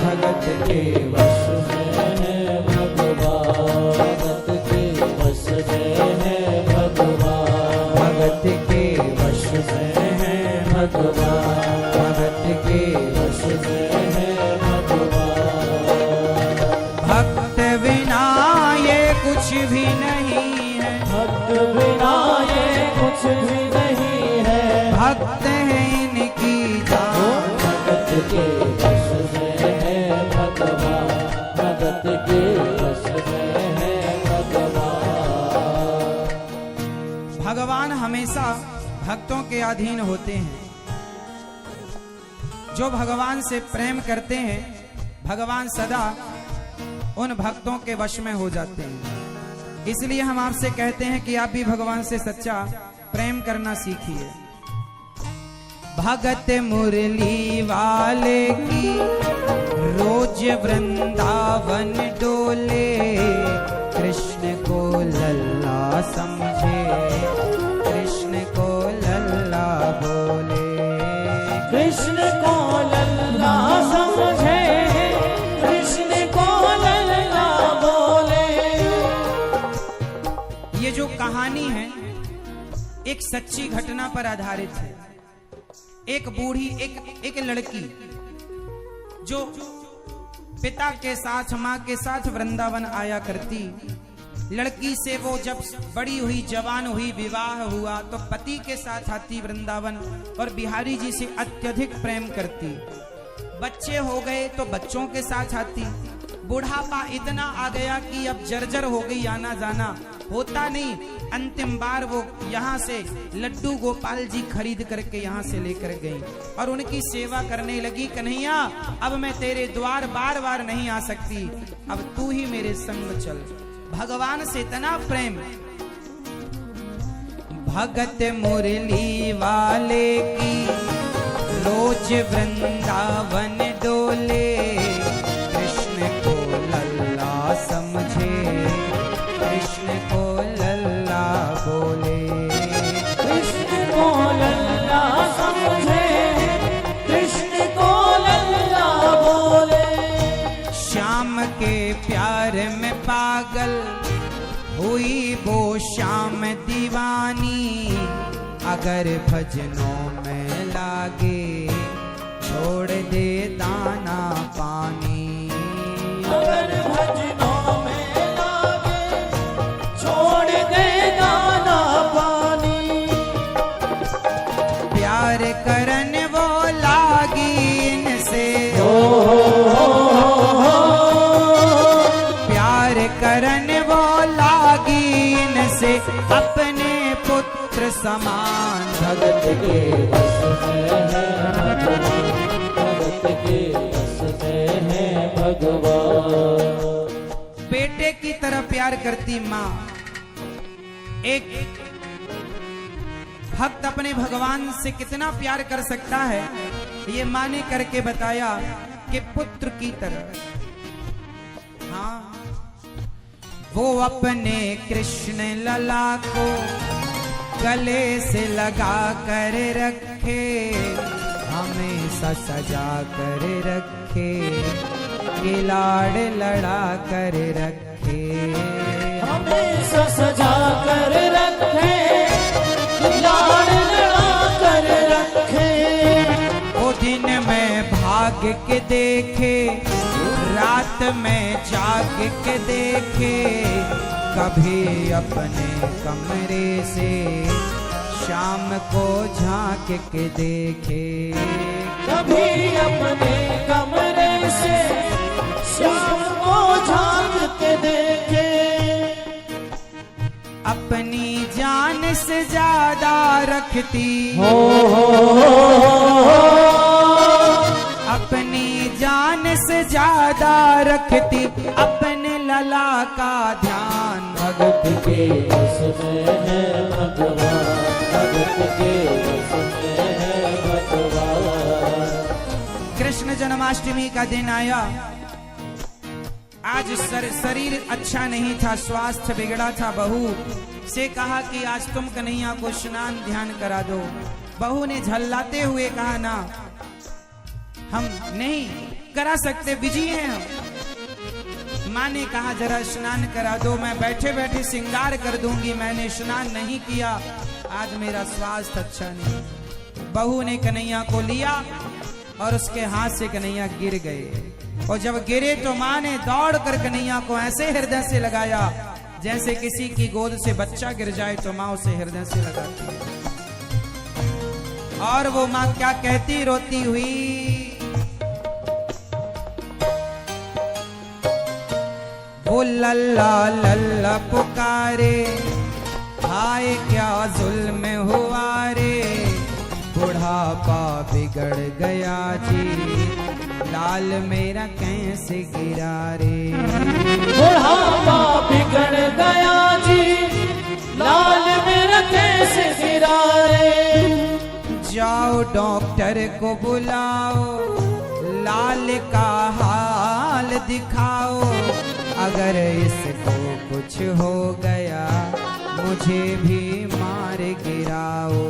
भगत के वश में है भगवान, भगत के वश में है भगवान, भगत के वश में है भगवान, भगत के वश में है भगवान। भक्त बिना ये कुछ भी नहीं है, भक्त बिना ये कुछ भी नहीं है, भक्त है इनकी जान। भगत के वश में है भगवान, भगत के वश में है भगवान। भगवान हमेशा भक्तों के अधीन होते हैं। जो भगवान से प्रेम करते हैं, भगवान सदा उन भक्तों के वश में हो जाते हैं। इसलिए हम आपसे कहते हैं कि आप भी भगवान से सच्चा प्रेम करना सीखिए। भगत मुरली वाले की रोज वृंदावन डोले, कृष्ण को लल्ला समझे, कृष्ण को लल्ला बोले, कृष्ण को लल्ला समझे, कृष्ण को लल्ला बोले। ये जो कहानी है एक सच्ची घटना पर आधारित है। एक बूढ़ी एक लड़की जो पिता के साथ माँ के साथ वृंदावन आया करती। लड़की से वो जब बड़ी हुई, जवान हुई, विवाह हुआ तो पति के साथ आती वृंदावन और बिहारी जी से अत्यधिक प्रेम करती। बच्चे हो गए तो बच्चों के साथ आती। बुढ़ापा इतना आ गया कि अब जर्जर हो गई, आना जाना होता नहीं। अंतिम बार वो यहाँ से लड्डू गोपाल जी खरीद करके यहाँ से लेकर गई और उनकी सेवा करने लगी। कन्हैया, अब मैं तेरे द्वार बार बार नहीं आ सकती, अब तू ही मेरे संग चल। भगवान से इतना प्रेम। भगत मुरली वाले की रोज वृंदावन डोले, कृष्ण को लल्ला समझे, कृष्ण को लल्ला बोले, कृष्ण को लल्ला समझे, कृष्ण को लल्ला बोले। श्याम के प्यार में पागल हुई वो श्याम दीवानी, अगर भजनों में लागे छोड़ दे दाना पानी, अगर भजनों में लागे छोड़ दे दाना पानी। प्यार करन वो लागी इनसे, प्यार करन वो लागी इनसे, अपने पुत्र समान। भगत के वश में है भगवान, भगत के वश में है भगवान। बेटे की तरह प्यार करती माँ। एक भक्त अपने भगवान से कितना प्यार कर सकता है, ये माँ ने करके बताया कि पुत्र की तरह। हाँ, वो अपने कृष्ण लला को गले से लगा कर रखे, हमेशा सजा कर रखे, कि लाड़ लड़ा कर रखे, हमेशा सजा कर रखे, कि लाड़ लड़ा कर रखे। वो दिन में भाग के देखे, रात में जाग के देखे, कभी अपने कमरे से शाम को झांक के देखे, कभी अपने कमरे से शाम को झांक के देखे। अपनी जान से ज्यादा रखती हो, अपनी जान से ज्यादा रखती अपने लला का ध्यान। भगत के वश में है भगवान, भगत के वश में है भगवान। कृष्ण जन्माष्टमी का दिन आया। आज शरीर अच्छा नहीं था, स्वास्थ्य बिगड़ा था। बहू से कहा कि आज तुम कन्हैया को स्नान ध्यान करा दो। बहू ने झल्लाते हुए कहा ना, हम नहीं, करा सकते, बिजी हैं हम। माँ ने कहा जरा स्नान करा दो, मैं बैठे बैठे श्रृंगार कर दूंगी। मैंने स्नान नहीं किया, आज मेरा स्वास्थ्य अच्छा नहीं। बहू ने कन्हैया को लिया और उसके हाथ से कन्हैया गिर गए, और जब गिरे तो माँ ने दौड़ कर कन्हैया को ऐसे हृदय से लगाया जैसे किसी की गोद से बच्चा गिर जाए तो माँ उसे हृदय से लगाती है। और वो माँ क्या कहती रोती हुई, वो लल्ला लल्ला पुकारे, हाय क्या जुल्म हुआ रे, बुढ़ापा बिगड़ गया जी, लाल मेरा कैसे गिरा रे। बुढ़ापा बिगड़ गया जी, लाल मेरा कैसे गिरा रे। जाओ डॉक्टर को बुलाओ, लाल का हाल दिखाओ, अगर इसको कुछ हो गया मुझे भी मार गिराओ।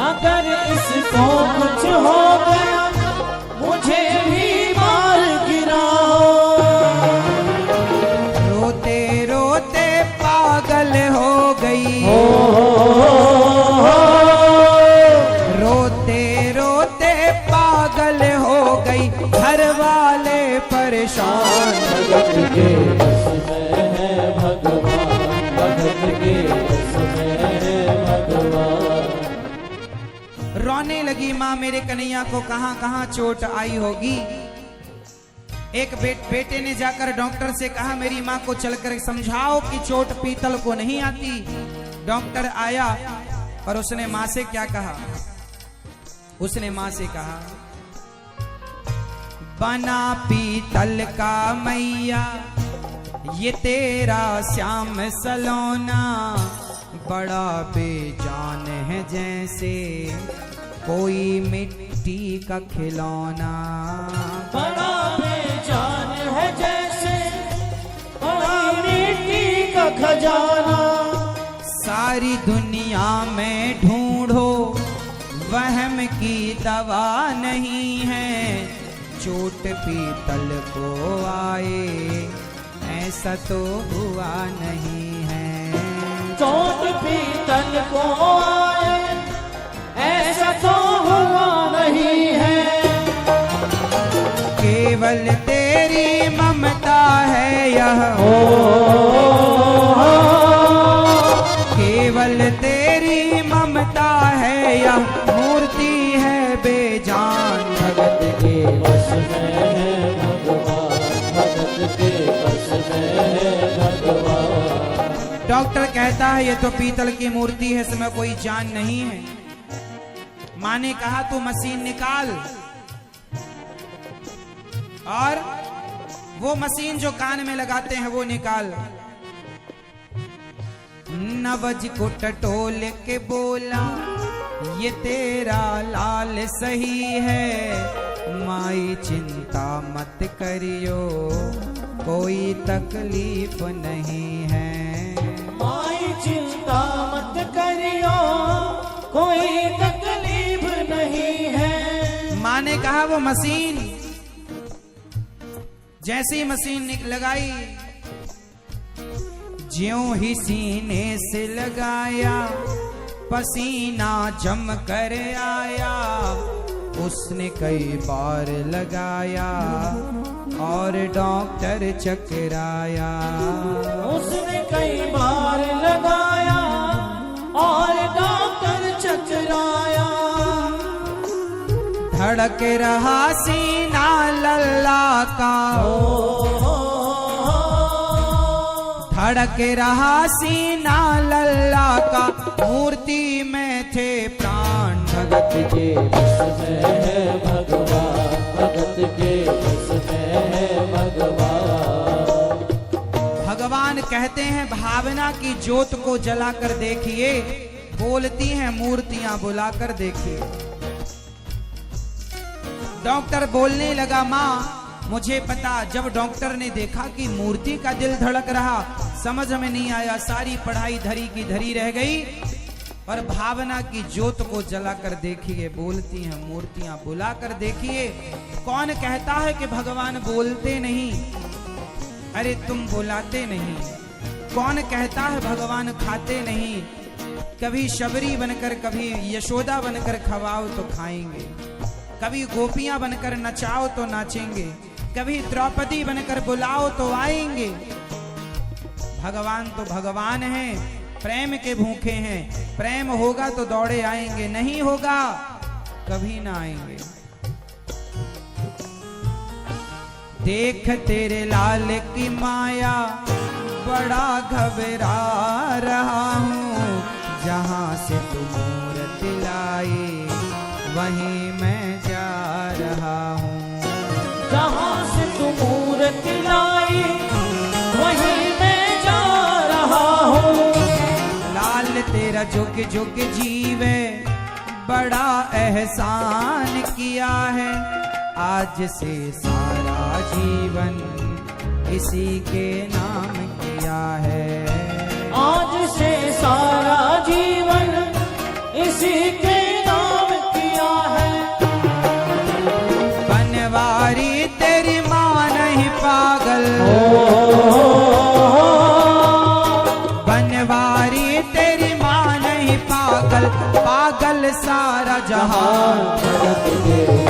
अगर इसको कुछ हो गया मुझे भी मार गिराओ। रोते रोते पागल हो गई, रोते रोते पागल हो गई, घर वाले परेशान। भगत के बस में है भगवान, भगत के बस में है भगवान। रोने लगी माँ, मेरे कन्हैया को कहाँ कहाँ चोट आई होगी। एक बेटे ने जाकर डॉक्टर से कहा मेरी माँ को चलकर समझाओ कि चोट पीतल को नहीं आती। डॉक्टर आया और उसने माँ से क्या कहा, उसने माँ से कहा बना पीतल का मैया ये तेरा श्याम सलोना, बड़ा बेजान है जैसे कोई मिट्टी का खिलौना। बड़ा बेजान है जैसे कोई मिट्टी का खजाना। सारी दुनिया में ढूंढो वहम की दवा नहीं है, चोट पीतल को आए ऐसा तो हुआ नहीं है। चोट पीतल को आए ऐसा तो हुआ नहीं है। केवल तेरी ममता है यह, केवल तेरी ममता है यह, मूर्ति है बेजान। भगत के बस में है भगवान, भगत के बस में है भगवान। डॉक्टर कहता है ये तो पीतल की मूर्ति है, इसमें कोई जान नहीं है। माँ ने कहा तू मशीन निकाल, और वो मशीन जो कान में लगाते हैं वो निकाल। नवज को टटोल के बोला ये तेरा लाल सही है, माई चिंता मत करियो कोई तकलीफ नहीं है। माई चिंता मत करियो कोई तकलीफ नहीं है। माँ ने कहा वो मशीन, जैसी मशीन लगाई ज्यों ही सीने से लगाया, पसीना जम कर आया। उसने कई बार लगाया और डॉक्टर चकराया। उसने कई बार लगाया और डॉक्टर चकराया। धड़क रहा सीना लल्ला का, धड़क रहा सीना लल्ला का, मूर्ति में थे प्राण। भगत के बस में है भगवान, भगत के बस में है भगवान। भगवान कहते हैं भावना की ज्योत को जलाकर देखिए, बोलती हैं मूर्तियां बुलाकर देखिए। डॉक्टर बोलने लगा माँ मुझे पता, जब डॉक्टर ने देखा कि मूर्ति का दिल धड़क रहा, समझ में नहीं आया, सारी पढ़ाई धरी की धरी रह गई। और भावना की ज्योत को जलाकर देखिए, बोलती हैं मूर्तियां, बुलाकर देखिए। कौन कहता है कि भगवान बोलते नहीं? अरे तुम बुलाते नहीं। कौन कहता है भगवान खाते नहीं? कभी शबरी बनकर, कभी यशोदा बनकर खवाओ तो खाएंगे, कभी गोपियां बनकर नचाओ तो नाचेंगे, कभी द्रौपदी बनकर बुलाओ तो आएंगे। भगवान तो भगवान हैं, प्रेम के भूखे हैं। प्रेम होगा तो दौड़े आएंगे, नहीं होगा कभी ना आएंगे। देख तेरे लाल की माया बड़ा घबरा रहा हूँ, जहाँ से तू मूरत लाई वहीं मैं जा रहा हूँ। जहाँ से तू मूरत लाई वहीं मैं जा रहा हूँ। लाल तेरा जुग जुग जीवे बड़ा एहसान किया है, आज से सारा जीवन इसी के नाम किया है। आज से सारा जीवन इसी के नाम किया है। बनवारी तेरी माँ नहीं पागल, बनवारी तेरी माँ नहीं पागल, पागल सारा जहां। जगत के